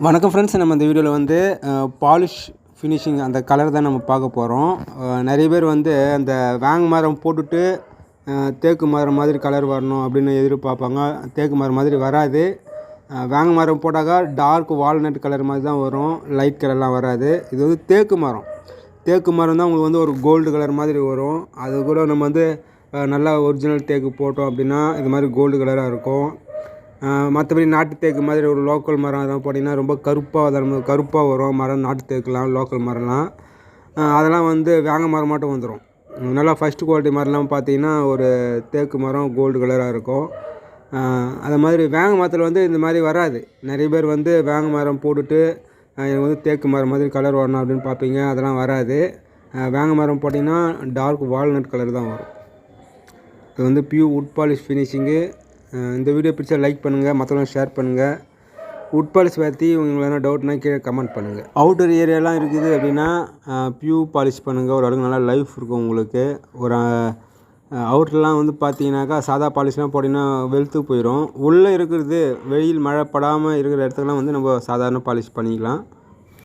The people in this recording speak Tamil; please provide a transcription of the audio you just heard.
வணக்கம் ஃப்ரெண்ட்ஸ். நம்ம இந்த வீடியோவில் வந்து பாலிஷ் ஃபினிஷிங் அந்த கலர் தான் நம்ம பார்க்க போகிறோம். நிறைய பேர் வந்து அந்த வேங்க மரம் போட்டுட்டு தேக்கு மரம் மாதிரி கலர் வரணும் அப்படின்னு எதிர்பார்ப்பாங்க. தேக்கு மரம் மாதிரி வராது. வேங்க மரம் போட்டாக்கா டார்க் வால்நட் கலர் மாதிரி தான் வரும், லைட் கலர்லாம் வராது. இது வந்து தேக்கு மரம். தேக்கு மரம் தான் உங்களுக்கு வந்து ஒரு கோல்டு கலர் மாதிரி வரும். அது கூட நம்ம வந்து நல்லா ஒரிஜினல் தேக்கு போட்டோம் அப்படின்னா இது மாதிரி கோல்டு கலராக இருக்கும். மற்றபடி நாட்டு தேக்கு மாதிரி ஒரு லோக்கல் மரம் அதெல்லாம் போட்டிங்கன்னா ரொம்ப கருப்பாக வரும் மரம். நாட்டு தேக்குலாம் லோக்கல் மரம்லாம் அதெல்லாம் வந்து வேங்க மரம் மட்டும் வந்துடும். நல்லா ஃபஸ்ட்டு குவாலிட்டி மரம்லாம் பார்த்திங்கன்னா ஒரு தேக்கு மரம் கோல்டு கலராக இருக்கும். அது மாதிரி வேங்க மரத்தில் வந்து இந்த மாதிரி வராது. நிறைய பேர் வந்து வேங்க மரம் போட்டுட்டு எனக்கு வந்து தேக்கு மரம் மாதிரி கலர் வரணும் அப்படின்னு பார்ப்பீங்க. அதெல்லாம் வராது. வேங்க மரம் போட்டிங்கன்னா டார்க் வால்நட் கலர் தான் வரும். இது வந்து பியூர் உட் பாலிஷ் ஃபினிஷிங்கு. இந்த வீடியோ பிடிச்சா லைக் பண்ணுங்கள், மற்றவங்க ஷேர் பண்ணுங்கள். உட் பாலிஷ் பற்றி உங்களுக்கு எதனா டவுட்னா கீழே கமெண்ட் பண்ணுங்கள். அவுட்டர் ஏரியாலாம் இருக்குது அப்படின்னா பியூர் பாலிஷ் பண்ணுங்கள். ஒரு அளவுக்கு நல்லா லைஃப் இருக்கும் உங்களுக்கு. ஒரு அவுட்டர்லாம் வந்து பார்த்தீங்கன்னாக்கா சாதா பாலிஷ்லாம் போட்டிங்கன்னா வெளுத்து போயிடும். உள்ளே இருக்கிறது வெயில் மழை படாமல் இருக்கிற இடத்துக்குலாம் வந்து நம்ம சாதாரண பாலிஷ் பண்ணிக்கலாம்.